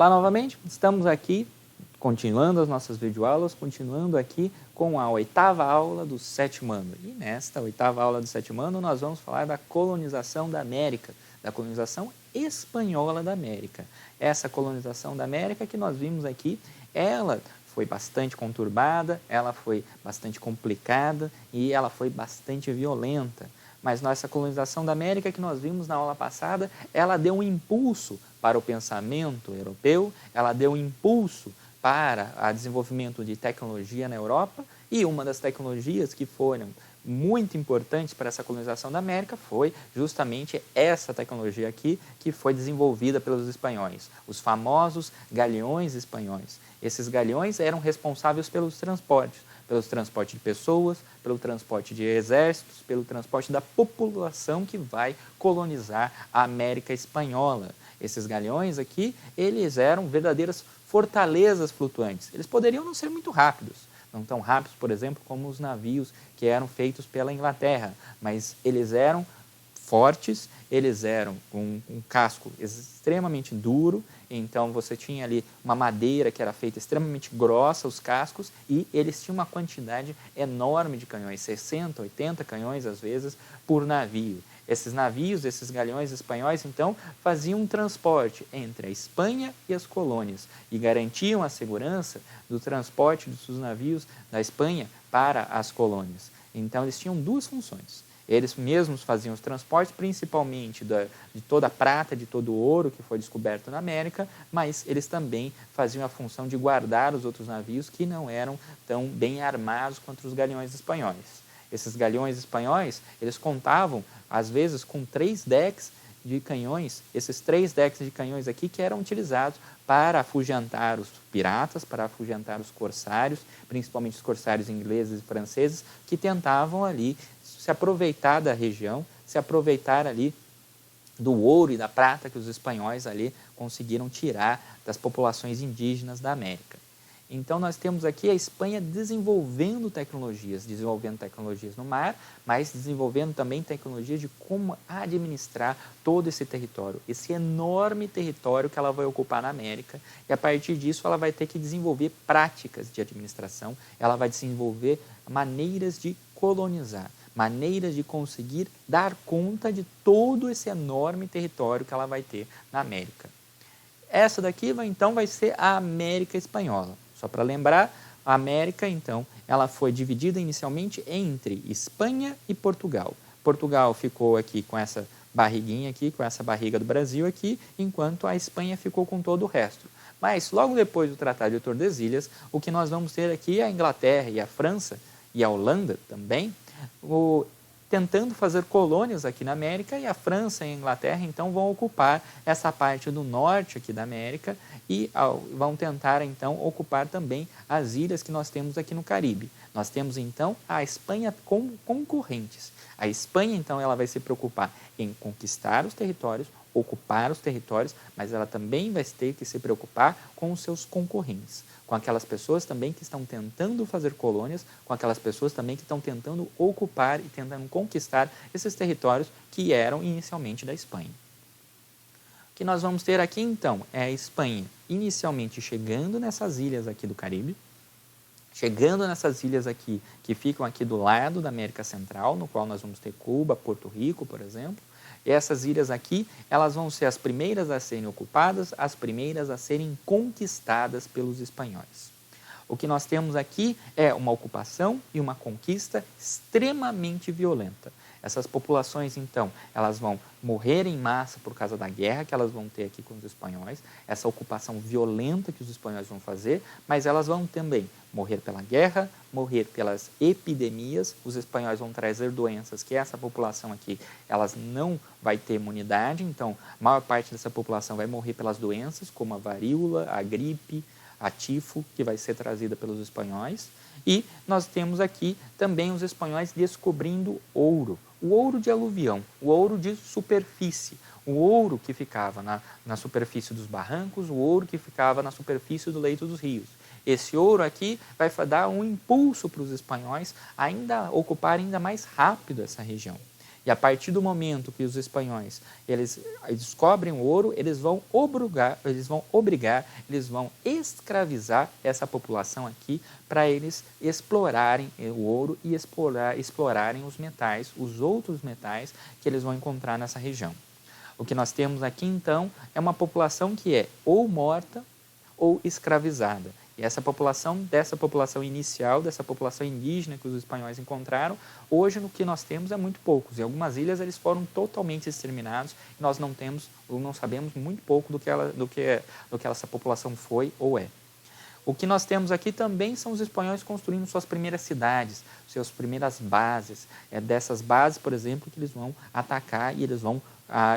Olá novamente, estamos aqui continuando as nossas videoaulas, continuando aqui com a 8ª aula do 7º ano. E nesta 8ª aula do 7º ano nós vamos falar da colonização da América, da colonização espanhola da América. Essa colonização da América que nós vimos aqui, ela foi bastante conturbada, ela foi bastante complicada e ela foi bastante violenta. Mas nossa colonização da América que nós vimos na aula passada, ela deu um impulso para o pensamento europeu, ela deu um impulso para o desenvolvimento de tecnologia na Europa, e uma das tecnologias que foram muito importantes para essa colonização da América foi justamente essa tecnologia aqui, que foi desenvolvida pelos espanhóis, os famosos galeões espanhóis. Esses galeões eram responsáveis pelos transportes de pessoas, pelo transporte de exércitos, pelo transporte da população que vai colonizar a América espanhola. Esses galeões aqui, eles eram verdadeiras fortalezas flutuantes. Eles poderiam não ser muito rápidos, não tão rápidos, por exemplo, como os navios que eram feitos pela Inglaterra, mas eles eram fortes, eles eram com um casco extremamente duro, então você tinha ali uma madeira que era feita extremamente grossa, os cascos, e eles tinham uma quantidade enorme de canhões, 60, 80 canhões às vezes por navio. Esses navios, esses galeões espanhóis, então, faziam um transporte entre a Espanha e as colônias e garantiam a segurança do transporte dos navios da Espanha para as colônias. Então, eles tinham duas funções. Eles mesmos faziam os transportes, principalmente de toda a prata, de todo o ouro que foi descoberto na América, mas eles também faziam a função de guardar os outros navios que não eram tão bem armados quanto os galeões espanhóis. Esses galeões espanhóis, eles contavam, às vezes, com 3 decks de canhões, esses 3 decks de canhões aqui que eram utilizados para afugentar os piratas, para afugentar os corsários, principalmente os corsários ingleses e franceses, que tentavam ali se aproveitar da região, se aproveitar ali do ouro e da prata que os espanhóis ali conseguiram tirar das populações indígenas da América. Então, nós temos aqui a Espanha desenvolvendo tecnologias no mar, mas desenvolvendo também tecnologias de como administrar todo esse território, esse enorme território que ela vai ocupar na América, e a partir disso ela vai ter que desenvolver práticas de administração, ela vai desenvolver maneiras de colonizar, maneiras de conseguir dar conta de todo esse enorme território que ela vai ter na América. Essa daqui, então, vai ser a América Espanhola. Só para lembrar, a América, então, ela foi dividida inicialmente entre Espanha e Portugal. Portugal ficou aqui com essa barriguinha aqui, com essa barriga do Brasil aqui, enquanto a Espanha ficou com todo o resto. Mas, logo depois do Tratado de Tordesilhas, o que nós vamos ter aqui é a Inglaterra e a França, e a Holanda também, tentando fazer colônias aqui na América, e a França e a Inglaterra, então, vão ocupar essa parte do norte aqui da América e vão tentar, então, ocupar também as ilhas que nós temos aqui no Caribe. Nós temos, então, a Espanha como concorrentes. A Espanha, então, ela vai se preocupar em conquistar os territórios, ocupar os territórios, mas ela também vai ter que se preocupar com os seus concorrentes, com aquelas pessoas também que estão tentando fazer colônias, com aquelas pessoas também que estão tentando ocupar e tentando conquistar esses territórios que eram inicialmente da Espanha. O que nós vamos ter aqui, então, é a Espanha inicialmente chegando nessas ilhas aqui do Caribe, chegando nessas ilhas aqui, que ficam aqui do lado da América Central, no qual nós vamos ter Cuba, Porto Rico, por exemplo. E essas ilhas aqui, elas vão ser as primeiras a serem ocupadas, as primeiras a serem conquistadas pelos espanhóis. O que nós temos aqui é uma ocupação e uma conquista extremamente violenta. Essas populações, então, elas vão morrer em massa por causa da guerra que elas vão ter aqui com os espanhóis, essa ocupação violenta que os espanhóis vão fazer, mas elas vão também morrer pela guerra, morrer pelas epidemias, os espanhóis vão trazer doenças que essa população aqui, elas não vai ter imunidade, então a maior parte dessa população vai morrer pelas doenças, como a varíola, a gripe, a tifo, que vai ser trazida pelos espanhóis. E nós temos aqui também os espanhóis descobrindo ouro, o ouro de aluvião, o ouro de superfície, o ouro que ficava na superfície dos barrancos, o ouro que ficava na superfície do leito dos rios. Esse ouro aqui vai dar um impulso para os espanhóis ainda ocuparem ainda mais rápido essa região. E a partir do momento que os espanhóis eles descobrem o ouro, eles vão escravizar essa população aqui para eles explorarem o ouro e explorarem os metais, os outros metais que eles vão encontrar nessa região. O que nós temos aqui, então, é uma população que é ou morta ou escravizada. E dessa população inicial, dessa população indígena que os espanhóis encontraram, hoje o que nós temos é muito poucos. Em algumas ilhas eles foram totalmente exterminados e nós não sabemos muito pouco do que essa população foi ou é. O que nós temos aqui também são os espanhóis construindo suas primeiras cidades, suas primeiras bases. É dessas bases, por exemplo, que eles vão atacar e eles vão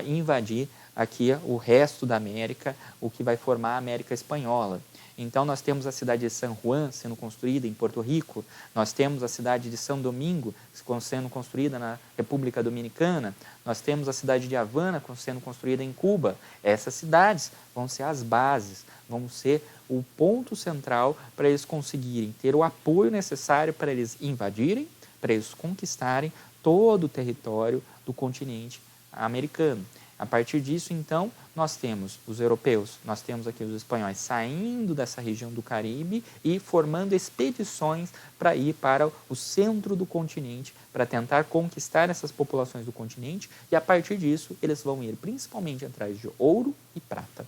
invadir aqui o resto da América, o que vai formar a América Espanhola. Então, nós temos a cidade de San Juan sendo construída em Porto Rico, nós temos a cidade de São Domingo sendo construída na República Dominicana, nós temos a cidade de Havana sendo construída em Cuba. Essas cidades vão ser as bases, vão ser o ponto central para eles conseguirem ter o apoio necessário para eles invadirem, para eles conquistarem todo o território do continente americano. A partir disso, então, nós temos os europeus, nós temos aqui os espanhóis saindo dessa região do Caribe e formando expedições para ir para o centro do continente, para tentar conquistar essas populações do continente, e a partir disso eles vão ir principalmente atrás de ouro e prata.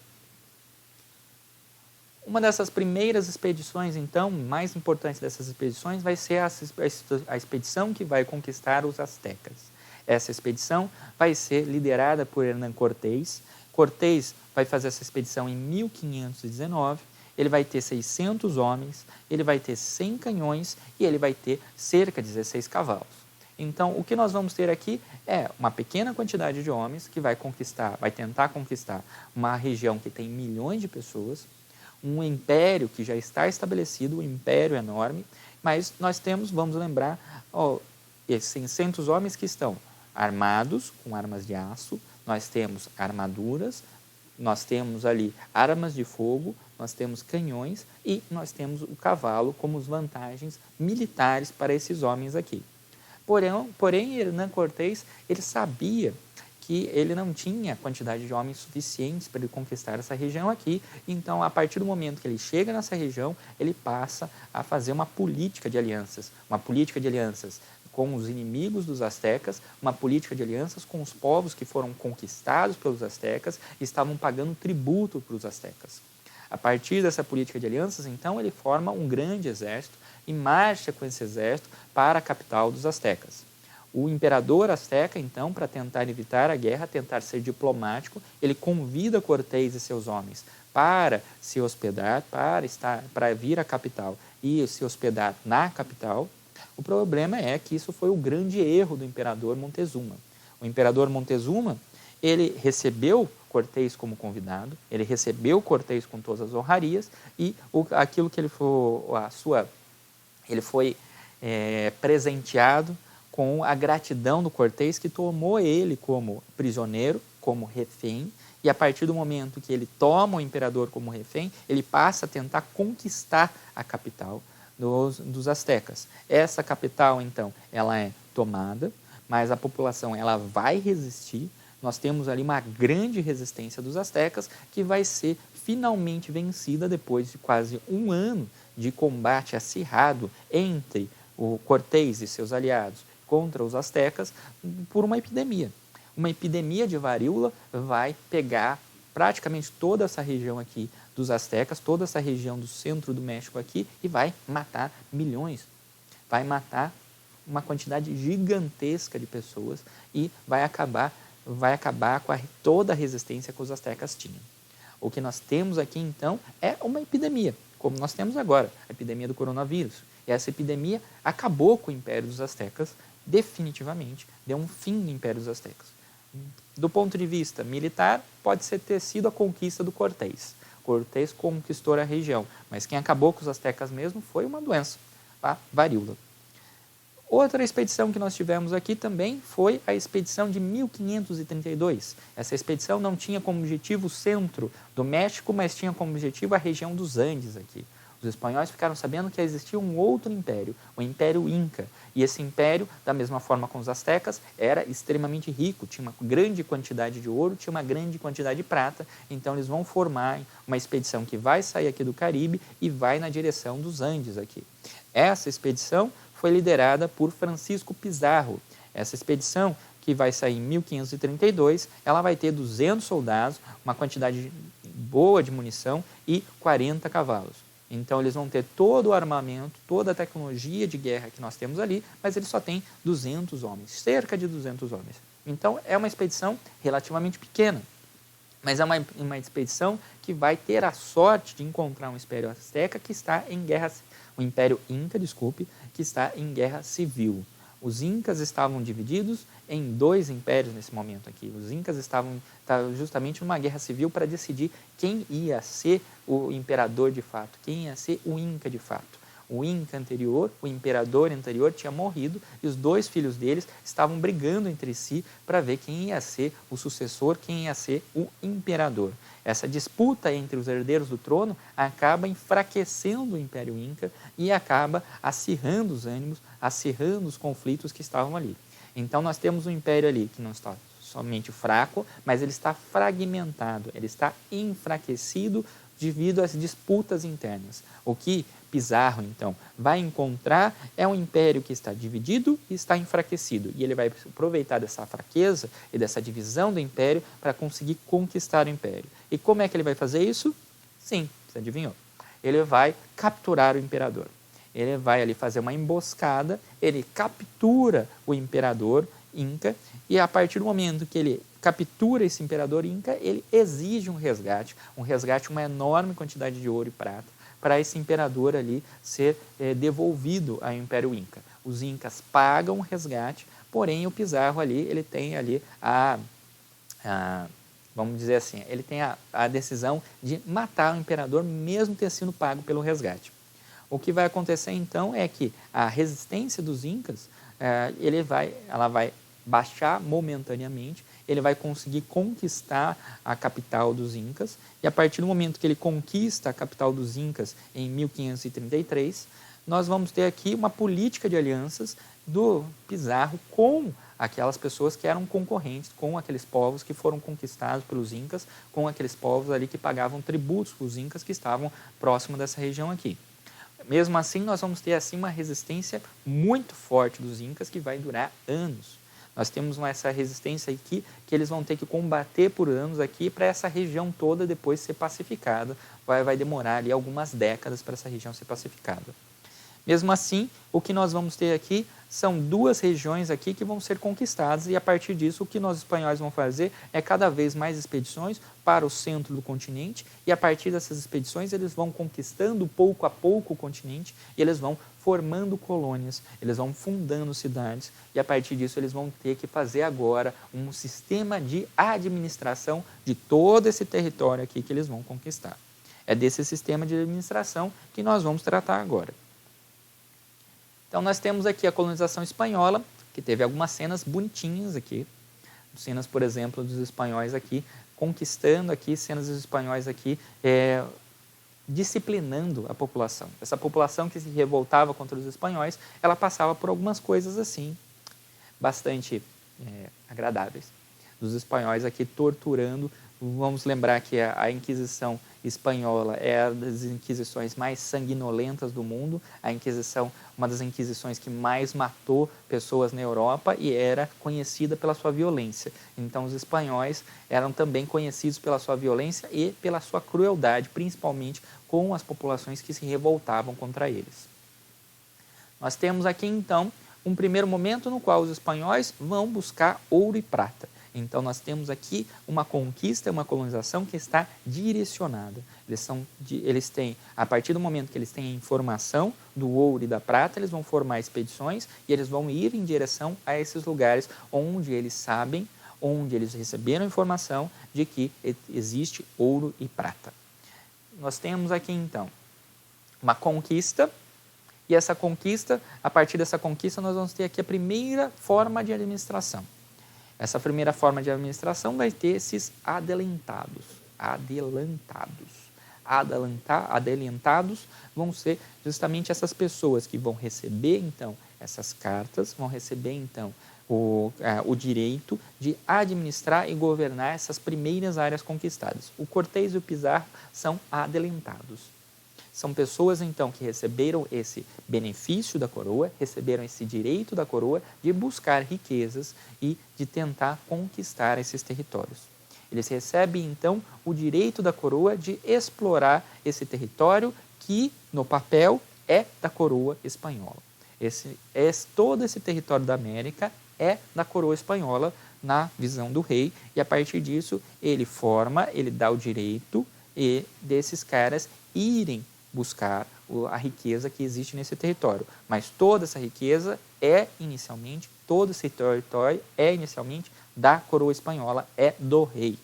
Uma dessas primeiras expedições, então, mais importante dessas expedições, vai ser a expedição que vai conquistar os astecas. Essa expedição vai ser liderada por Hernán Cortés. Cortés vai fazer essa expedição em 1519, ele vai ter 600 homens, ele vai ter 100 canhões e ele vai ter cerca de 16 cavalos. Então, o que nós vamos ter aqui é uma pequena quantidade de homens que vai tentar conquistar uma região que tem milhões de pessoas, um império que já está estabelecido, um império enorme, mas nós temos, vamos lembrar, esses 600 homens que estão armados com armas de aço, nós temos armaduras, nós temos ali armas de fogo, nós temos canhões e nós temos o cavalo como as vantagens militares para esses homens aqui. Porém, Hernán Cortés, ele sabia que ele não tinha quantidade de homens suficientes para ele conquistar essa região aqui, então, a partir do momento que ele chega nessa região, ele passa a fazer uma política de alianças com os inimigos dos astecas, uma política de alianças com os povos que foram conquistados pelos astecas e estavam pagando tributo para os astecas. A partir dessa política de alianças, então, ele forma um grande exército e marcha com esse exército para a capital dos astecas. O imperador asteca, então, para tentar evitar a guerra, tentar ser diplomático, ele convida Cortés e seus homens para se hospedar, para vir à capital e se hospedar na capital. O problema é que isso foi o grande erro do imperador Montezuma. O imperador Montezuma, ele recebeu Cortés como convidado, ele recebeu Cortés com todas as honrarias e aquilo que ele foi presenteado com a gratidão do Cortés, que tomou ele como prisioneiro, como refém, e a partir do momento que ele toma o imperador como refém, ele passa a tentar conquistar a capital dos astecas. Essa capital, então, ela é tomada, mas a população ela vai resistir. Nós temos ali uma grande resistência dos astecas que vai ser finalmente vencida depois de quase um ano de combate acirrado entre o Cortés e seus aliados contra os astecas por uma epidemia. Uma epidemia de varíola vai pegar praticamente toda essa região aqui dos astecas, toda essa região do centro do México aqui e vai matar milhões, vai matar uma quantidade gigantesca de pessoas e vai acabar com toda a resistência que os astecas tinham. O que nós temos aqui, então, é uma epidemia, como nós temos agora, a epidemia do coronavírus. E essa epidemia acabou com o Império dos Astecas, definitivamente, deu um fim no Império dos Astecas. Do ponto de vista militar, pode ter sido a conquista do Cortés. Cortés conquistou a região, mas quem acabou com os astecas mesmo foi uma doença, a varíola. Outra expedição que nós tivemos aqui também foi a expedição de 1532. Essa expedição não tinha como objetivo o centro do México, mas tinha como objetivo a região dos Andes aqui. Os espanhóis ficaram sabendo que existia um outro império, o Império Inca. E esse império, da mesma forma com os astecas, era extremamente rico, tinha uma grande quantidade de ouro, tinha uma grande quantidade de prata. Então eles vão formar uma expedição que vai sair aqui do Caribe e vai na direção dos Andes aqui. Essa expedição foi liderada por Francisco Pizarro. Essa expedição, que vai sair em 1532, ela vai ter 200 soldados, uma quantidade boa de munição e 40 cavalos. Então, eles vão ter todo o armamento, toda a tecnologia de guerra que nós temos ali, mas eles só têm 200 homens, cerca de 200 homens. Então, é uma expedição relativamente pequena, mas é uma expedição que vai ter a sorte de encontrar um Império Azteca que está em guerra, o Império Inca, desculpe, que está em guerra civil. Os Incas estavam divididos em 2 impérios nesse momento aqui. Os Incas estavam justamente numa guerra civil para decidir quem ia ser o imperador de fato, quem ia ser o Inca de fato. O Inca anterior, o imperador anterior, tinha morrido e os 2 filhos deles estavam brigando entre si para ver quem ia ser o sucessor, quem ia ser o imperador. Essa disputa entre os herdeiros do trono acaba enfraquecendo o Império Inca e acaba acirrando os ânimos, acirrando os conflitos que estavam ali. Então nós temos um império ali que não está somente fraco, mas ele está fragmentado, ele está enfraquecido devido às disputas internas. O que Pizarro, então, vai encontrar é um império que está dividido e está enfraquecido. E ele vai aproveitar dessa fraqueza e dessa divisão do império para conseguir conquistar o império. E como é que ele vai fazer isso? Sim, você adivinhou. Ele vai capturar o imperador. Ele vai ali fazer uma emboscada, ele captura o imperador Inca e a partir do momento que ele captura esse imperador Inca, ele exige um resgate, uma enorme quantidade de ouro e prata, para esse imperador ali ser devolvido ao Império Inca. Os Incas pagam o resgate, porém o Pizarro ali, ele tem ali vamos dizer assim, ele tem a decisão de matar o imperador mesmo ter sido pago pelo resgate. O que vai acontecer então é que a resistência dos Incas, ela vai baixar momentaneamente, ele vai conseguir conquistar a capital dos Incas, e a partir do momento que ele conquista a capital dos Incas em 1533, nós vamos ter aqui uma política de alianças do Pizarro com aquelas pessoas que eram concorrentes, com aqueles povos que foram conquistados pelos Incas, com aqueles povos ali que pagavam tributos para os Incas que estavam próximo dessa região aqui. Mesmo assim, nós vamos ter assim uma resistência muito forte dos Incas que vai durar anos. Nós temos essa resistência aqui que eles vão ter que combater por anos aqui para essa região toda depois ser pacificada. Vai demorar ali algumas décadas para essa região ser pacificada. Mesmo assim, o que nós vamos ter aqui são 2 regiões aqui que vão ser conquistadas e a partir disso o que nós espanhóis vão fazer é cada vez mais expedições para o centro do continente e a partir dessas expedições eles vão conquistando pouco a pouco o continente e eles vão formando colônias, eles vão fundando cidades e a partir disso eles vão ter que fazer agora um sistema de administração de todo esse território aqui que eles vão conquistar. É desse sistema de administração que nós vamos tratar agora. Então, nós temos aqui a colonização espanhola, que teve algumas cenas bonitinhas aqui. Cenas, por exemplo, dos espanhóis aqui, conquistando aqui, cenas dos espanhóis aqui, disciplinando a população. Essa população que se revoltava contra os espanhóis, ela passava por algumas coisas assim, bastante agradáveis. Dos espanhóis aqui torturando. Vamos lembrar que a Inquisição espanhola é uma das inquisições mais sanguinolentas do mundo. A Inquisição, uma das inquisições que mais matou pessoas na Europa e era conhecida pela sua violência. Então, os espanhóis eram também conhecidos pela sua violência e pela sua crueldade, principalmente com as populações que se revoltavam contra eles. Nós temos aqui, então, um primeiro momento no qual os espanhóis vão buscar ouro e prata. Então, nós temos aqui uma conquista, uma colonização que está direcionada. Eles têm, a partir do momento que eles têm a informação do ouro e da prata, eles vão formar expedições e eles vão ir em direção a esses lugares onde eles sabem, onde eles receberam informação de que existe ouro e prata. Nós temos aqui, então, uma conquista e essa conquista, a partir dessa conquista, nós vamos ter aqui a primeira forma de administração. Essa primeira forma de administração vai ter esses adelantados. adelentados vão ser justamente essas pessoas que vão receber, então, essas cartas, vão receber, então, o direito de administrar e governar essas primeiras áreas conquistadas. O Cortés e o Pizarro são adelentados. São pessoas, então, que receberam esse benefício da coroa, receberam esse direito da coroa de buscar riquezas e de tentar conquistar esses territórios. Eles recebem, então, o direito da coroa de explorar esse território que, no papel, é da coroa espanhola. Todo esse território da América é da coroa espanhola na visão do rei, e a partir disso ele dá o direito desses caras irem buscar a riqueza que existe nesse território. Mas toda essa riqueza todo esse território é inicialmente da coroa espanhola, é do rei.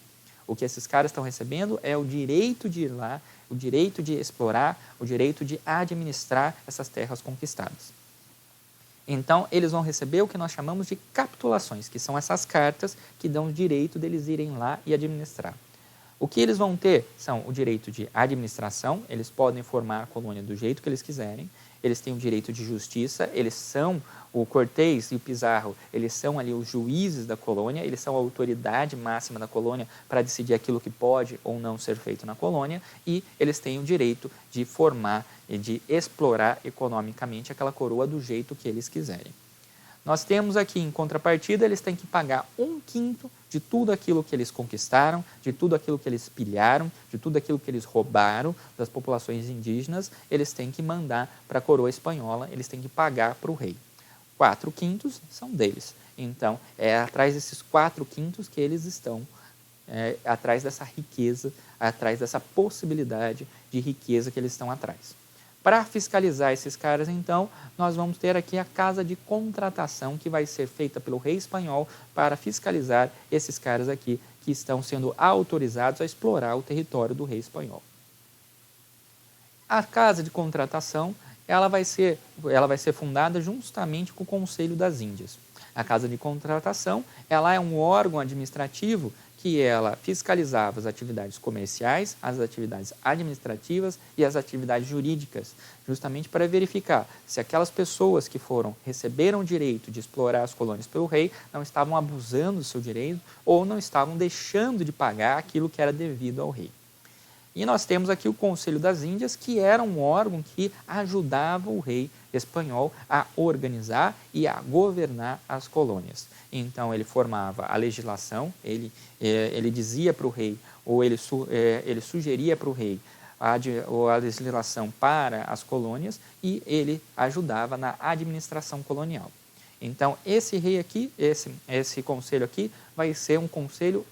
O que esses caras estão recebendo é o direito de ir lá, o direito de explorar, o direito de administrar essas terras conquistadas. Então, eles vão receber o que nós chamamos de capitulações, que são essas cartas que dão o direito deles irem lá e administrar. O que eles vão ter são o direito de administração, eles podem formar a colônia do jeito que eles quiserem, eles têm o direito de justiça, eles são, o Cortés e o Pizarro, eles são ali os juízes da colônia, eles são a autoridade máxima da colônia para decidir aquilo que pode ou não ser feito na colônia, e eles têm o direito de formar e de explorar economicamente aquela coroa do jeito que eles quiserem. Nós temos aqui, em contrapartida, eles têm que pagar 1/5 de tudo aquilo que eles conquistaram, de tudo aquilo que eles pilharam, de tudo aquilo que eles roubaram das populações indígenas, eles têm que mandar para a coroa espanhola, eles têm que pagar para o rei. 4/5 são deles. Então, é atrás desses 4/5 que eles estão, atrás dessa riqueza, atrás dessa possibilidade de riqueza que eles estão atrás. Para fiscalizar esses caras, então, nós vamos ter aqui a casa de contratação que vai ser feita pelo rei espanhol para fiscalizar esses caras aqui que estão sendo autorizados a explorar o território do rei espanhol. A casa de contratação ela vai ser fundada justamente com o Conselho das Índias. A casa de contratação ela é um órgão administrativo que ela fiscalizava as atividades comerciais, as atividades administrativas e as atividades jurídicas, justamente para verificar se aquelas pessoas que receberam o direito de explorar as colônias pelo rei não estavam abusando do seu direito ou não estavam deixando de pagar aquilo que era devido ao rei. E nós temos aqui o Conselho das Índias, que era um órgão que ajudava o rei espanhol a organizar e a governar as colônias. Então, ele formava a legislação, ele dizia para o rei, ou ele sugeria para o rei a legislação para as colônias e ele ajudava na administração colonial. Então, esse rei aqui, esse conselho aqui, vai ser um conselho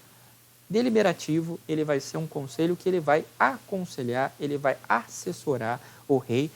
deliberativo, ele vai ser um conselho que ele vai aconselhar, ele vai assessorar o rei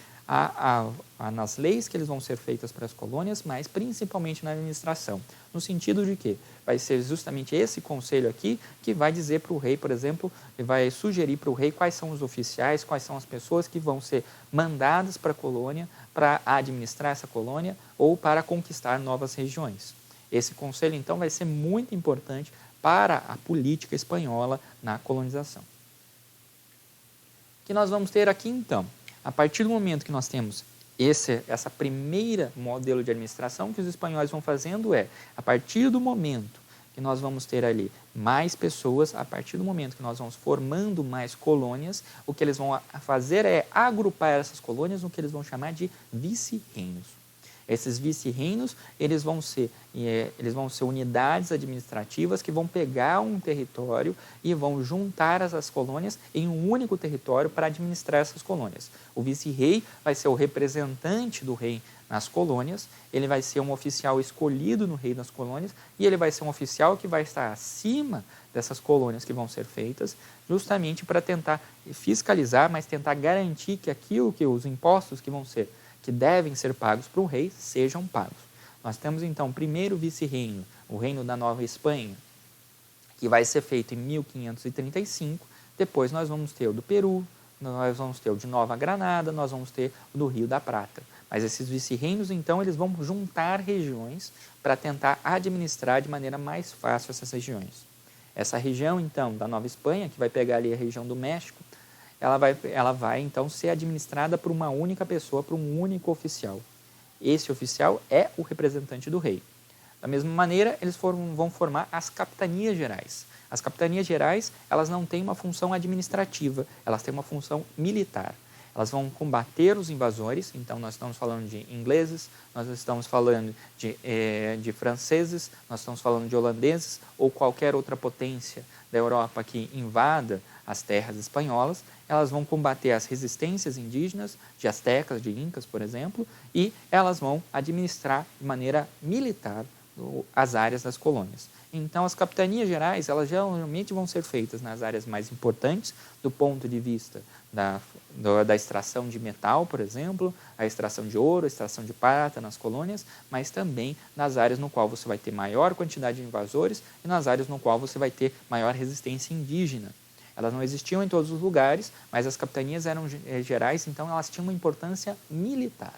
nas leis que eles vão ser feitas para as colônias, mas principalmente na administração. No sentido de que vai ser justamente esse conselho aqui que vai dizer para o rei, por exemplo, vai sugerir para o rei quais são os oficiais, quais são as pessoas que vão ser mandadas para a colônia para administrar essa colônia ou para conquistar novas regiões. Esse conselho, então, vai ser muito importante para a política espanhola na colonização. O que nós vamos ter aqui, então? A partir do momento que nós temos essa primeira modelo de administração, que os espanhóis vão fazendo a partir do momento que nós vamos ter ali mais pessoas, a partir do momento que nós vamos formando mais colônias, o que eles vão fazer é agrupar essas colônias no que eles vão chamar de vice-reinos. Esses vice-reinos, eles vão ser unidades administrativas que vão pegar um território e vão juntar essas colônias em um único território para administrar essas colônias. O vice-rei vai ser o representante do rei nas colônias, ele vai ser um oficial escolhido no rei das colônias e ele vai ser um oficial que vai estar acima dessas colônias que vão ser feitas, justamente para tentar fiscalizar, mas tentar garantir que os impostos que devem ser pagos para o rei, sejam pagos. Nós temos, então, o primeiro vice-reino, o Reino da Nova Espanha, que vai ser feito em 1535, depois nós vamos ter o do Peru, nós vamos ter o de Nova Granada, nós vamos ter o do Rio da Prata. Mas esses vice-reinos, então, eles vão juntar regiões para tentar administrar de maneira mais fácil essas regiões. Essa região, então, da Nova Espanha, que vai pegar ali a região do México, ela vai então ser administrada por uma única pessoa, por um único oficial. Esse oficial é o representante do rei. Da mesma maneira, eles vão formar as capitanias gerais. As capitanias gerais, elas não têm uma função administrativa, elas têm uma função militar. Elas vão combater os invasores, então nós estamos falando de ingleses, nós estamos falando de franceses, nós estamos falando de holandeses ou qualquer outra potência da Europa que invada as terras espanholas. Elas vão combater as resistências indígenas, de astecas, de incas, por exemplo, e elas vão administrar de maneira militar as áreas das colônias. Então, as capitanias gerais, elas geralmente vão ser feitas nas áreas mais importantes, do ponto de vista da extração de metal, por exemplo, a extração de ouro, a extração de prata nas colônias, mas também nas áreas no qual você vai ter maior quantidade de invasores e nas áreas no qual você vai ter maior resistência indígena. Elas não existiam em todos os lugares, mas as capitanias eram gerais, então elas tinham uma importância militar.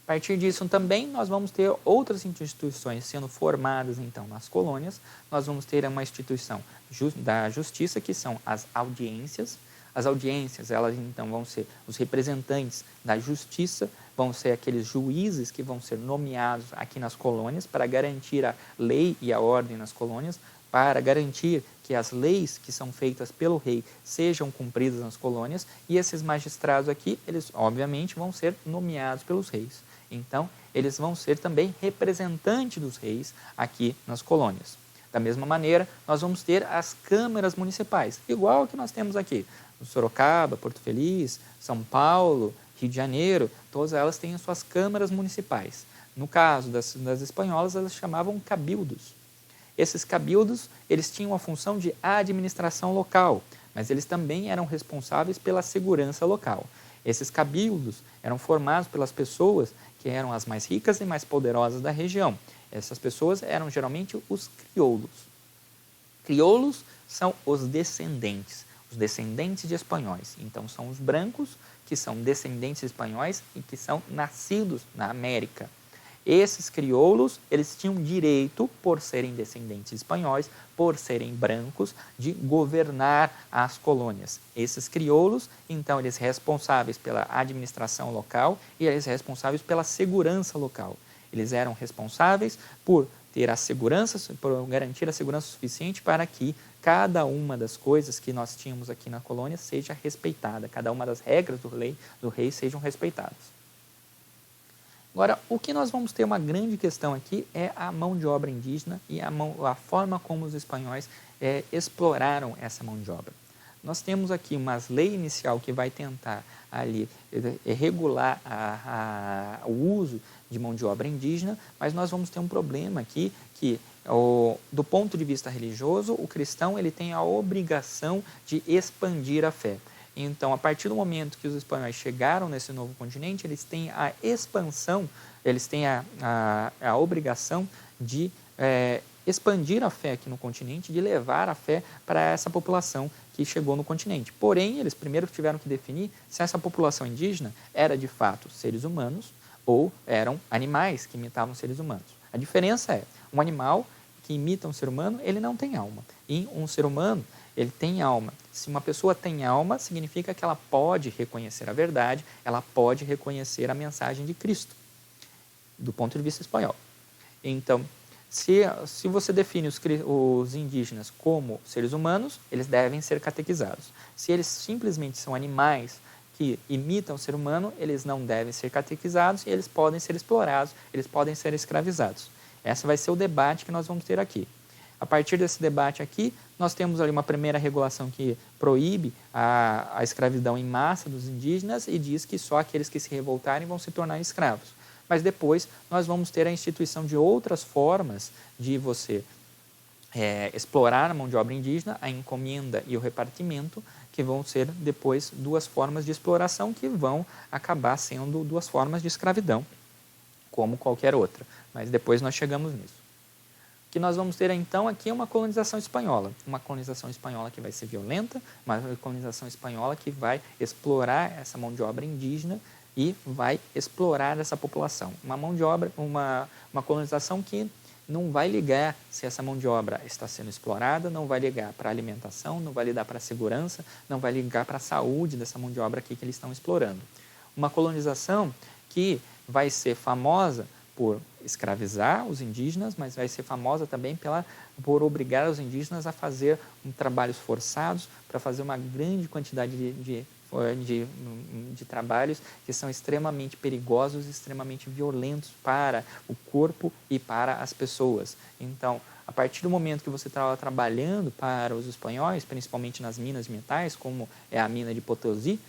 A partir disso também nós vamos ter outras instituições sendo formadas então nas colônias. Nós vamos ter uma instituição da justiça, que são as audiências. As audiências, elas então vão ser os representantes da justiça, vão ser aqueles juízes que vão ser nomeados aqui nas colônias para garantir a lei e a ordem nas colônias, para garantir que as leis que são feitas pelo rei sejam cumpridas nas colônias, e esses magistrados aqui, eles obviamente vão ser nomeados pelos reis. Então, eles vão ser também representantes dos reis aqui nas colônias. Da mesma maneira, nós vamos ter as câmaras municipais, igual que nós temos aqui. Sorocaba, Porto Feliz, São Paulo, Rio de Janeiro, todas elas têm as suas câmaras municipais. No caso das espanholas, elas chamavam cabildos. Esses cabildos, eles tinham a função de administração local, mas eles também eram responsáveis pela segurança local. Esses cabildos eram formados pelas pessoas que eram as mais ricas e mais poderosas da região. Essas pessoas eram geralmente os crioulos. Crioulos são os descendentes de espanhóis. Então, são os brancos que são descendentes de espanhóis e que são nascidos na América. Esses crioulos, eles tinham direito, por serem descendentes espanhóis, por serem brancos, de governar as colônias. Esses crioulos, então, eles responsáveis pela administração local e eles responsáveis pela segurança local. Eles eram responsáveis por ter a segurança, por garantir a segurança suficiente para que cada uma das coisas que nós tínhamos aqui na colônia seja respeitada, cada uma das regras do rei sejam respeitadas. Agora, o que nós vamos ter uma grande questão aqui é a mão de obra indígena e a forma como os espanhóis exploraram essa mão de obra. Nós temos aqui uma lei inicial que vai tentar ali regular o uso de mão de obra indígena, mas nós vamos ter um problema aqui que, do ponto de vista religioso, o cristão ele tem a obrigação de expandir a fé. Então, a partir do momento que os espanhóis chegaram nesse novo continente, eles têm a expansão, eles têm a obrigação de expandir a fé aqui no continente, de levar a fé para essa população que chegou no continente. Porém, eles primeiro tiveram que definir se essa população indígena era de fato seres humanos ou eram animais que imitavam seres humanos. A diferença é, um animal que imita um ser humano, ele não tem alma. E um ser humano, ele tem alma. Se uma pessoa tem alma, significa que ela pode reconhecer a verdade, ela pode reconhecer a mensagem de Cristo, do ponto de vista espanhol. Então, se você define os indígenas como seres humanos, eles devem ser catequizados. Se eles simplesmente são animais que imitam o ser humano, eles não devem ser catequizados e eles podem ser explorados, eles podem ser escravizados. Esse vai ser o debate que nós vamos ter aqui. A partir desse debate aqui, nós temos ali uma primeira regulação que proíbe a escravidão em massa dos indígenas e diz que só aqueles que se revoltarem vão se tornar escravos. Mas depois nós vamos ter a instituição de outras formas de você explorar a mão de obra indígena, a encomenda e o repartimento, que vão ser depois duas formas de exploração que vão acabar sendo duas formas de escravidão, como qualquer outra. Mas depois nós chegamos nisso. O que nós vamos ter então aqui é uma colonização espanhola que vai ser violenta, uma colonização espanhola que vai explorar essa mão de obra indígena e vai explorar essa população. Uma mão de obra, uma colonização que não vai ligar se essa mão de obra está sendo explorada, não vai ligar para a alimentação, não vai ligar para a segurança, não vai ligar para a saúde dessa mão de obra aqui que eles estão explorando. Uma colonização que vai ser famosa por escravizar os indígenas, mas vai ser famosa também por obrigar os indígenas a fazer trabalhos forçados, para fazer uma grande quantidade de trabalhos que são extremamente perigosos, extremamente violentos para o corpo e para as pessoas. Então, a partir do momento que você estava trabalhando para os espanhóis, principalmente nas minas de metais, como é a mina de Potosí,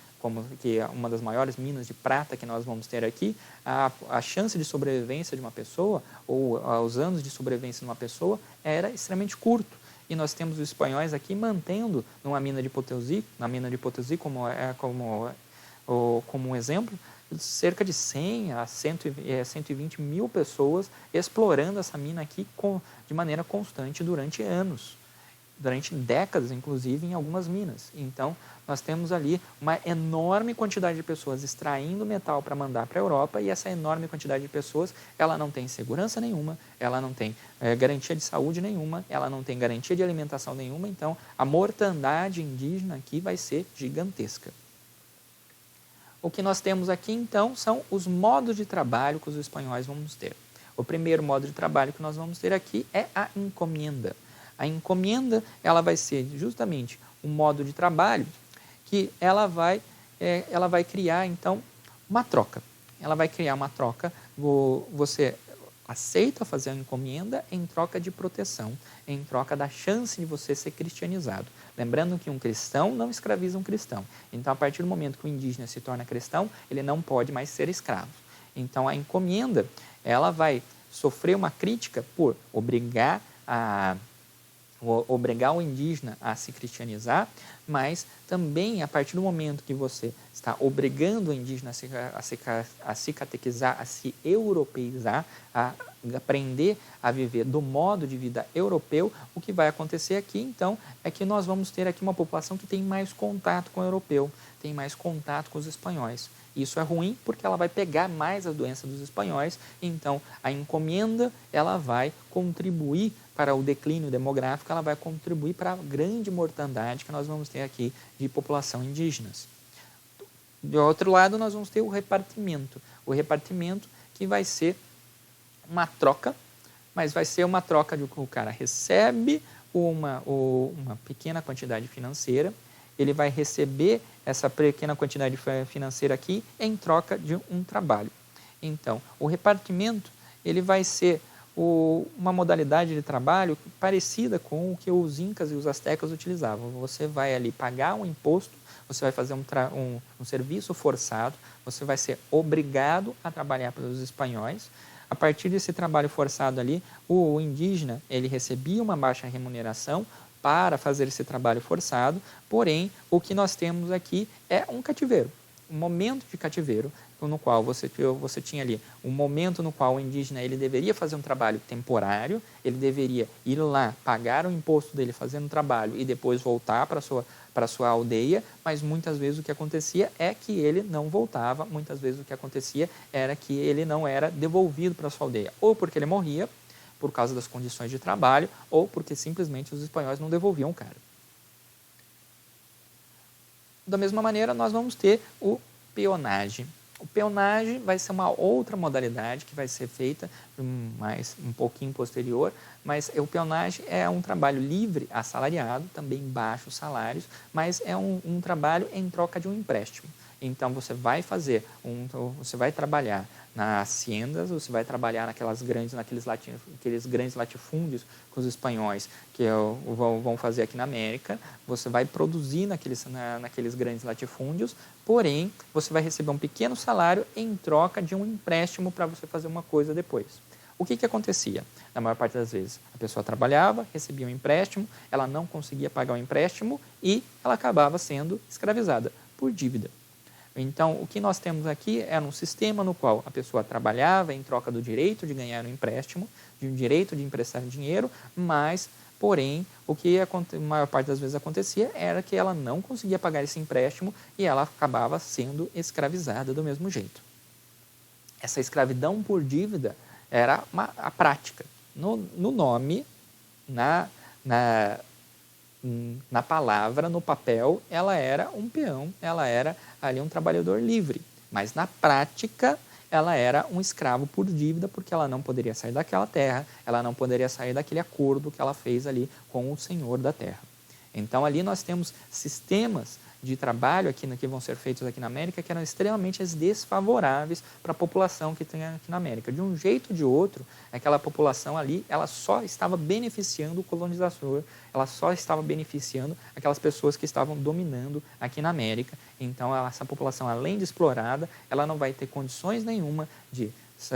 que é uma das maiores minas de prata que nós vamos ter aqui, a chance de sobrevivência de uma pessoa, ou os anos de sobrevivência de uma pessoa, era extremamente curto. E nós temos os espanhóis aqui mantendo numa mina de Potosí, na mina de Potosí como um exemplo, cerca de 100 a 120 mil pessoas explorando essa mina aqui de maneira constante durante anos. Durante décadas, inclusive, em algumas minas. Então, nós temos ali uma enorme quantidade de pessoas extraindo metal para mandar para a Europa, e essa enorme quantidade de pessoas, ela não tem segurança nenhuma, ela não tem garantia de saúde nenhuma, ela não tem garantia de alimentação nenhuma, então a mortandade indígena aqui vai ser gigantesca. O que nós temos aqui, então, são os modos de trabalho que os espanhóis vão ter. O primeiro modo de trabalho que nós vamos ter aqui é a encomienda. A encomienda, ela vai ser justamente um modo de trabalho que ela vai criar, então, uma troca. Ela vai criar uma troca, você aceita fazer a encomenda em troca de proteção, em troca da chance de você ser cristianizado. Lembrando que um cristão não escraviza um cristão. Então, a partir do momento que o indígena se torna cristão, ele não pode mais ser escravo. Então, a encomienda, ela vai sofrer uma crítica por obrigar o indígena a se cristianizar, mas também a partir do momento que você está obrigando o indígena a se catequizar, a se europeizar, a aprender a viver do modo de vida europeu, o que vai acontecer aqui, então, é que nós vamos ter aqui uma população que tem mais contato com o europeu, tem mais contato com os espanhóis. Isso é ruim porque ela vai pegar mais a doença dos espanhóis, então a encomenda ela vai contribuir para o declínio demográfico, ela vai contribuir para a grande mortandade que nós vamos ter aqui de população indígenas. Do outro lado, nós vamos ter o repartimento. O repartimento que vai ser uma troca, mas vai ser uma troca de que o cara recebe uma pequena quantidade financeira, ele vai receber essa pequena quantidade financeira aqui em troca de um trabalho. Então, o repartimento ele vai ser uma modalidade de trabalho parecida com o que os incas e os astecas utilizavam. Você vai ali pagar um imposto, você vai fazer um serviço forçado, você vai ser obrigado a trabalhar pelos espanhóis. A partir desse trabalho forçado ali, o indígena ele recebia uma baixa remuneração para fazer esse trabalho forçado, porém, o que nós temos aqui é um cativeiro, um momento de cativeiro, no qual você tinha ali um momento no qual o indígena ele deveria fazer um trabalho temporário, ele deveria ir lá, pagar o imposto dele fazendo um trabalho e depois voltar para a sua aldeia, mas muitas vezes o que acontecia é que ele não voltava, muitas vezes o que acontecia era que ele não era devolvido para a sua aldeia, ou porque ele morria, por causa das condições de trabalho, ou porque simplesmente os espanhóis não devolviam o cara. Da mesma maneira, nós vamos ter o peonagem. O peonagem vai ser uma outra modalidade que vai ser feita um pouquinho posterior, mas o peonagem é um trabalho livre, assalariado, também baixos salários, mas é um trabalho em troca de um empréstimo. Então, você vai trabalhar nas haciendas, você vai trabalhar naqueles grandes latifúndios que os espanhóis vão fazer aqui na América, você vai produzir naqueles grandes latifúndios, porém, você vai receber um pequeno salário em troca de um empréstimo para você fazer uma coisa depois. O que acontecia? Na maior parte das vezes, a pessoa trabalhava, recebia um empréstimo, ela não conseguia pagar o empréstimo e ela acabava sendo escravizada por dívida. Então, o que nós temos aqui era um sistema no qual a pessoa trabalhava em troca do direito de ganhar um empréstimo, de um direito de emprestar dinheiro, mas, porém, o que a maior parte das vezes acontecia era que ela não conseguia pagar esse empréstimo e ela acabava sendo escravizada do mesmo jeito. Essa escravidão por dívida era a prática. no nome, na palavra, no papel, ela era um peão, ela era ali um trabalhador livre. Mas na prática, ela era um escravo por dívida, porque ela não poderia sair daquela terra, ela não poderia sair daquele acordo que ela fez ali com o senhor da terra. Então, ali nós temos sistemas de trabalho que vão ser feitos aqui na América que eram extremamente desfavoráveis para a população que tem aqui na América. De um jeito ou de outro, aquela população ali, ela só estava beneficiando o colonizador, ela só estava beneficiando aquelas pessoas que estavam dominando aqui na América. Então, essa população, além de explorada, ela não vai ter condições nenhuma de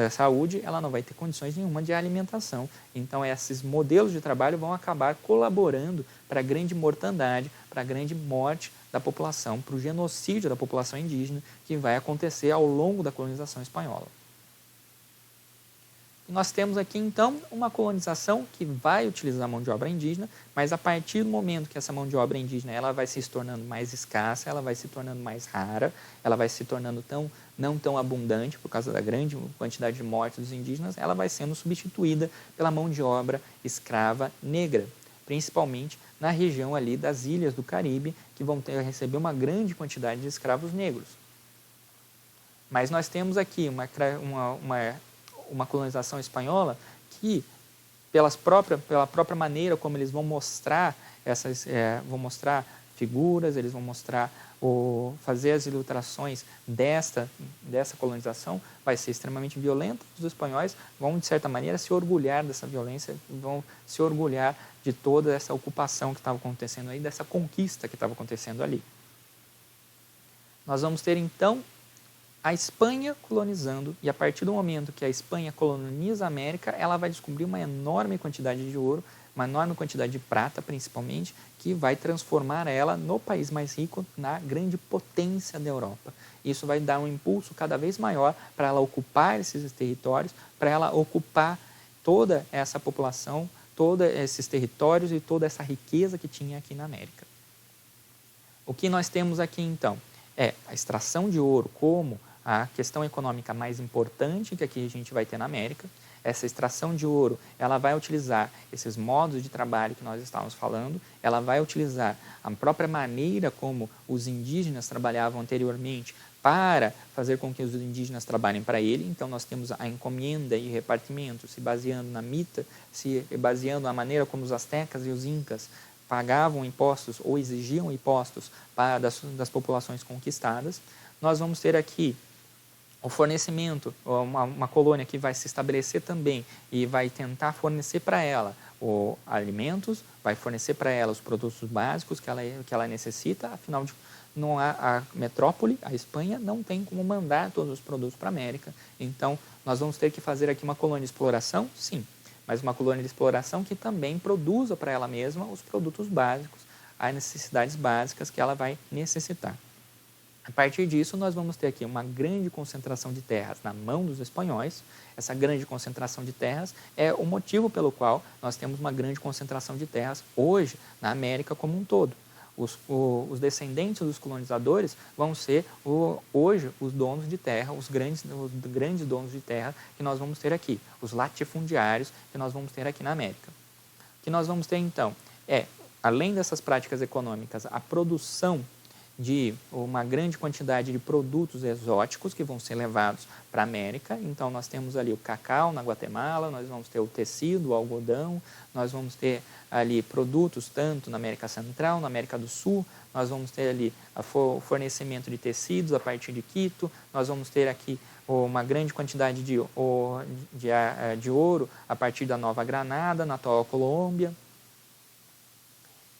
saúde, ela não vai ter condições nenhuma de alimentação. Então, esses modelos de trabalho vão acabar colaborando para a grande mortandade, para a grande morte da população, para o genocídio da população indígena que vai acontecer ao longo da colonização espanhola. E nós temos aqui, então, uma colonização que vai utilizar a mão de obra indígena, mas a partir do momento que essa mão de obra indígena ela vai se tornando mais escassa, ela vai se tornando mais rara, ela vai se tornando não tão abundante por causa da grande quantidade de mortes dos indígenas, ela vai sendo substituída pela mão de obra escrava negra, principalmente na região ali das ilhas do Caribe, que vão receber uma grande quantidade de escravos negros. Mas nós temos aqui uma colonização espanhola que, pela própria maneira como eles vão mostrar vão mostrar figuras, eles vão mostrar fazer as ilustrações dessa colonização, vai ser extremamente violenta. Os espanhóis vão, de certa maneira, se orgulhar dessa violência, vão se orgulhar de toda essa ocupação que estava acontecendo aí, dessa conquista que estava acontecendo ali. Nós vamos ter, então, a Espanha colonizando, e a partir do momento que a Espanha coloniza a América, ela vai descobrir uma enorme quantidade de ouro, uma enorme quantidade de prata, principalmente, que vai transformar ela no país mais rico, na grande potência da Europa. Isso vai dar um impulso cada vez maior para ela ocupar esses territórios, para ela ocupar toda essa população, todos esses territórios e toda essa riqueza que tinha aqui na América. O que nós temos aqui, então, é a extração de ouro como a questão econômica mais importante que aqui a gente vai ter na América. Essa extração de ouro, ela vai utilizar esses modos de trabalho que nós estávamos falando, ela vai utilizar a própria maneira como os indígenas trabalhavam anteriormente para fazer com que os indígenas trabalhem para ele. Então, nós temos a encomenda e repartimento se baseando na mita, se baseando na maneira como os astecas e os incas pagavam impostos ou exigiam impostos das populações conquistadas. Nós vamos ter aqui o fornecimento, uma colônia que vai se estabelecer também e vai tentar fornecer para ela alimentos, vai fornecer para ela os produtos básicos que ela necessita, afinal não há a metrópole, a Espanha, não tem como mandar todos os produtos para a América. Então, nós vamos ter que fazer aqui uma colônia de exploração, sim, mas uma colônia de exploração que também produza para ela mesma os produtos básicos, as necessidades básicas que ela vai necessitar. A partir disso, nós vamos ter aqui uma grande concentração de terras na mão dos espanhóis. Essa grande concentração de terras é o motivo pelo qual nós temos uma grande concentração de terras hoje na América como um todo. Os descendentes dos colonizadores vão ser hoje os donos de terra, os grandes donos de terra que nós vamos ter aqui, os latifundiários que nós vamos ter aqui na América. O que nós vamos ter então além dessas práticas econômicas, a produção de uma grande quantidade de produtos exóticos que vão ser levados para a América. Então, nós temos ali o cacau na Guatemala, nós vamos ter o tecido, o algodão, nós vamos ter ali produtos tanto na América Central, na América do Sul, nós vamos ter ali o fornecimento de tecidos a partir de Quito, nós vamos ter aqui uma grande quantidade de ouro a partir da Nova Granada, na atual Colômbia.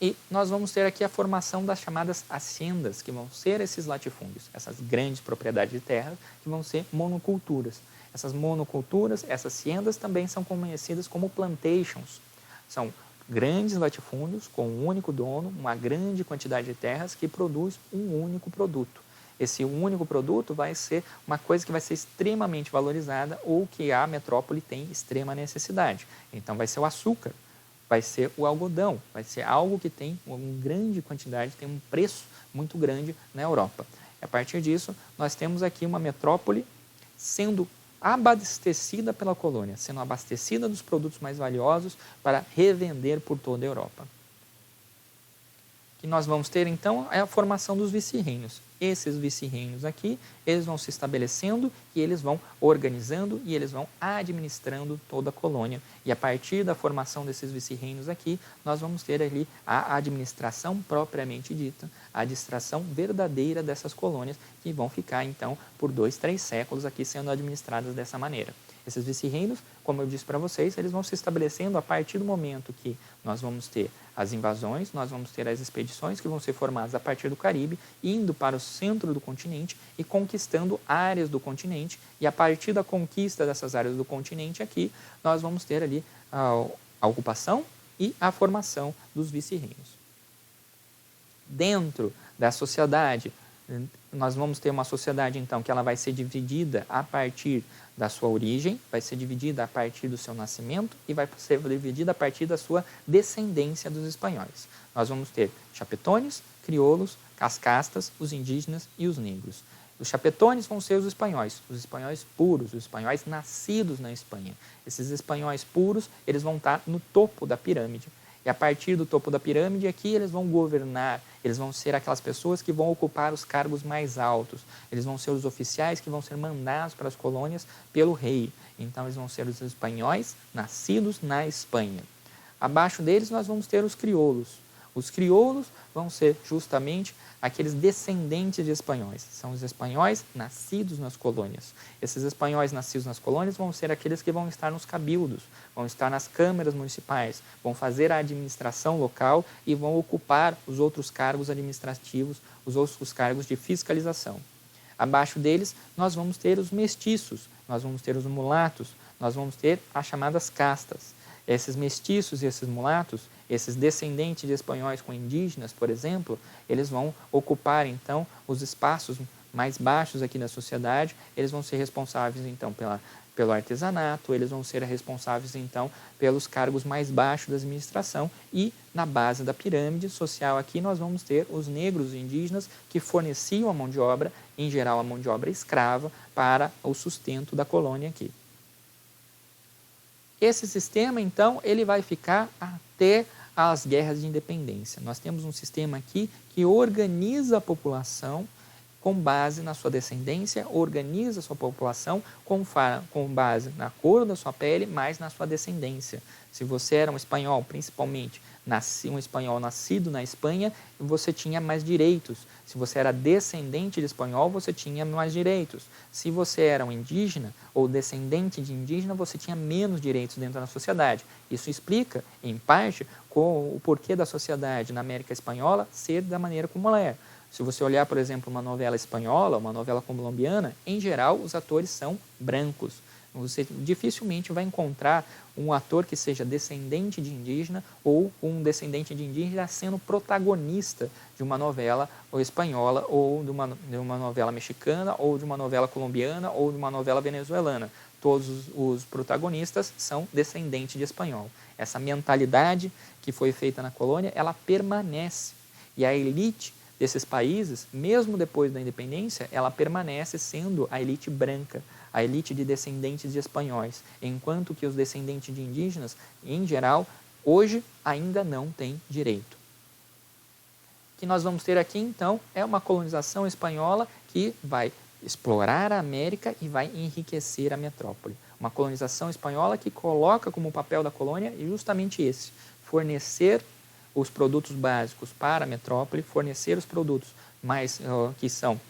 E nós vamos ter aqui a formação das chamadas haciendas, que vão ser esses latifúndios, essas grandes propriedades de terra, que vão ser monoculturas. Essas monoculturas, essas haciendas também são conhecidas como plantations. São grandes latifúndios com um único dono, uma grande quantidade de terras que produz um único produto. Esse único produto vai ser uma coisa que vai ser extremamente valorizada ou que a metrópole tem extrema necessidade. Então, vai ser o açúcar. Vai ser o algodão, vai ser algo que tem uma grande quantidade, tem um preço muito grande na Europa. A partir disso, nós temos aqui uma metrópole sendo abastecida pela colônia, sendo abastecida dos produtos mais valiosos para revender por toda a Europa. O que nós vamos ter, então, é a formação dos vice-reinos. Esses vice-reinos aqui, eles vão se estabelecendo e eles vão organizando e eles vão administrando toda a colônia. E a partir da formação desses vice-reinos aqui, nós vamos ter ali a administração propriamente dita, a administração verdadeira dessas colônias que vão ficar, então, por 2, 3 séculos aqui sendo administradas dessa maneira. Esses vice-reinos, como eu disse para vocês, eles vão se estabelecendo a partir do momento que nós vamos ter as invasões, nós vamos ter as expedições que vão ser formadas a partir do Caribe, indo para o centro do continente e conquistando áreas do continente. E a partir da conquista dessas áreas do continente aqui, nós vamos ter ali a ocupação e a formação dos vice-reinos. Dentro da sociedade, nós vamos ter uma sociedade, então, que ela vai ser dividida a partir da sua origem, vai ser dividida a partir do seu nascimento e vai ser dividida a partir da sua descendência dos espanhóis. Nós vamos ter chapetones, crioulos, as castas, os indígenas e os negros. Os chapetones vão ser os espanhóis puros, os espanhóis nascidos na Espanha. Esses espanhóis puros, eles vão estar no topo da pirâmide. E a partir do topo da pirâmide aqui eles vão governar, eles vão ser aquelas pessoas que vão ocupar os cargos mais altos, eles vão ser os oficiais que vão ser mandados para as colônias pelo rei. Então eles vão ser os espanhóis nascidos na Espanha. Abaixo deles nós vamos ter os crioulos. Os crioulos vão ser justamente aqueles descendentes de espanhóis. São os espanhóis nascidos nas colônias. Esses espanhóis nascidos nas colônias vão ser aqueles que vão estar nos cabildos, vão estar nas câmaras municipais, vão fazer a administração local e vão ocupar os outros cargos administrativos, os outros cargos de fiscalização. Abaixo deles, nós vamos ter os mestiços, nós vamos ter os mulatos, nós vamos ter as chamadas castas. Esses mestiços e esses mulatos, esses descendentes de espanhóis com indígenas, por exemplo, eles vão ocupar, então, os espaços mais baixos aqui da sociedade, eles vão ser responsáveis, então, pelo artesanato, eles vão ser responsáveis, então, pelos cargos mais baixos da administração e, na base da pirâmide social aqui, nós vamos ter os negros indígenas que forneciam a mão de obra, em geral a mão de obra escrava, para o sustento da colônia aqui. Esse sistema, então, ele vai ficar até as guerras de independência. Nós temos um sistema aqui que organiza a população com base na sua descendência, organiza a sua população com base na cor da sua pele, mas na sua descendência. Se você era um espanhol, principalmente um espanhol nascido na Espanha, você tinha mais direitos. Se você era descendente de espanhol, você tinha mais direitos. Se você era um indígena ou descendente de indígena, você tinha menos direitos dentro da sociedade. Isso explica, em parte, o porquê da sociedade na América Espanhola ser da maneira como ela é. Se você olhar, por exemplo, uma novela espanhola, uma novela colombiana, em geral, os atores são brancos. Você dificilmente vai encontrar um ator que seja descendente de indígena ou um descendente de indígena sendo protagonista de uma novela ou espanhola ou de uma novela mexicana ou de uma novela colombiana ou de uma novela venezuelana. Todos os protagonistas são descendentes de espanhol. Essa mentalidade que foi feita na colônia, ela permanece. E a elite desses países, mesmo depois da independência, ela permanece sendo a elite branca, a elite de descendentes de espanhóis, enquanto que os descendentes de indígenas, em geral, hoje ainda não têm direito. O que nós vamos ter aqui, então, é uma colonização espanhola que vai explorar a América e vai enriquecer a metrópole. Uma colonização espanhola que coloca como papel da colônia justamente esse, fornecer os produtos básicos para a metrópole, fornecer os produtos que são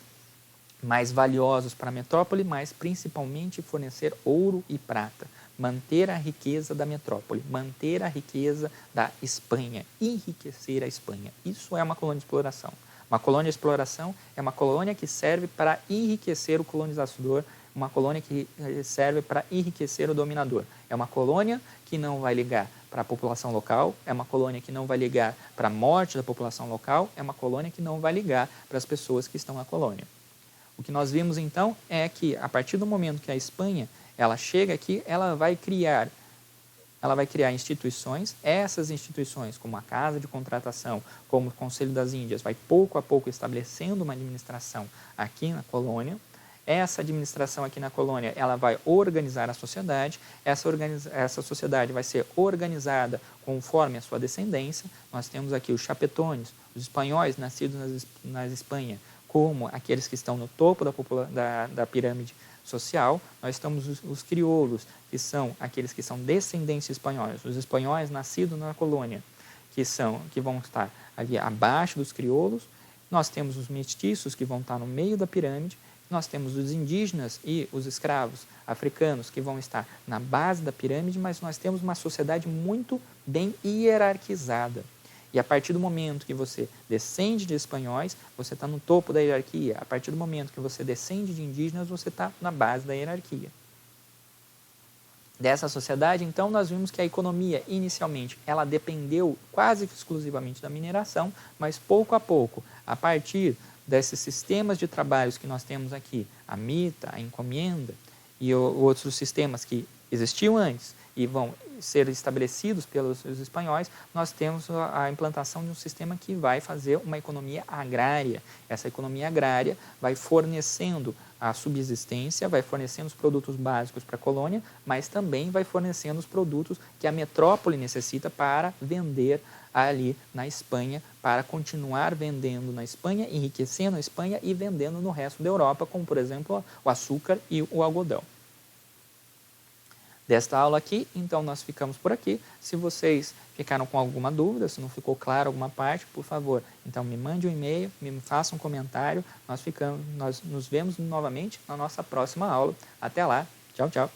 mais valiosos para a metrópole, mas principalmente fornecer ouro e prata, manter a riqueza da metrópole, manter a riqueza da Espanha, enriquecer a Espanha. Isso é uma colônia de exploração. Uma colônia de exploração é uma colônia que serve para enriquecer o colonizador, uma colônia que serve para enriquecer o dominador. É uma colônia que não vai ligar para a população local, é uma colônia que não vai ligar para a morte da população local, é uma colônia que não vai ligar para as pessoas que estão na colônia. O que nós vimos então é que a partir do momento que a Espanha ela chega aqui, ela vai criar instituições, essas instituições como a Casa de Contratação, como o Conselho das Índias, vai pouco a pouco estabelecendo uma administração aqui na colônia. essa administração aqui na colônia, ela vai organizar a sociedade, essa sociedade vai ser organizada conforme a sua descendência. Nós temos aqui os chapetones, os espanhóis nascidos na Espanha, como aqueles que estão no topo da pirâmide social. Nós temos os crioulos, que são aqueles que são descendentes espanhóis, os espanhóis nascidos na colônia, que vão estar ali abaixo dos crioulos. Nós temos os mestiços, que vão estar no meio da pirâmide. Nós temos os indígenas e os escravos africanos, que vão estar na base da pirâmide, mas nós temos uma sociedade muito bem hierarquizada. E a partir do momento que você descende de espanhóis, você está no topo da hierarquia. A partir do momento que você descende de indígenas, você está na base da hierarquia. Dessa sociedade, então, nós vimos que a economia, inicialmente, ela dependeu quase exclusivamente da mineração, mas pouco a pouco, a partir desses sistemas de trabalhos que nós temos aqui, a mita, a encomenda e outros sistemas que existiam antes e vão ser estabelecidos pelos espanhóis, nós temos a implantação de um sistema que vai fazer uma economia agrária. Essa economia agrária vai fornecendo a subsistência, vai fornecendo os produtos básicos para a colônia, mas também vai fornecendo os produtos que a metrópole necessita para vender ali na Espanha, para continuar vendendo na Espanha, enriquecendo a Espanha e vendendo no resto da Europa, como, por exemplo, o açúcar e o algodão. Desta aula aqui, então, nós ficamos por aqui. Se vocês ficaram com alguma dúvida, se não ficou claro alguma parte, por favor, então me mande um e-mail, me faça um comentário. Nós nos vemos novamente na nossa próxima aula. Até lá. Tchau, tchau.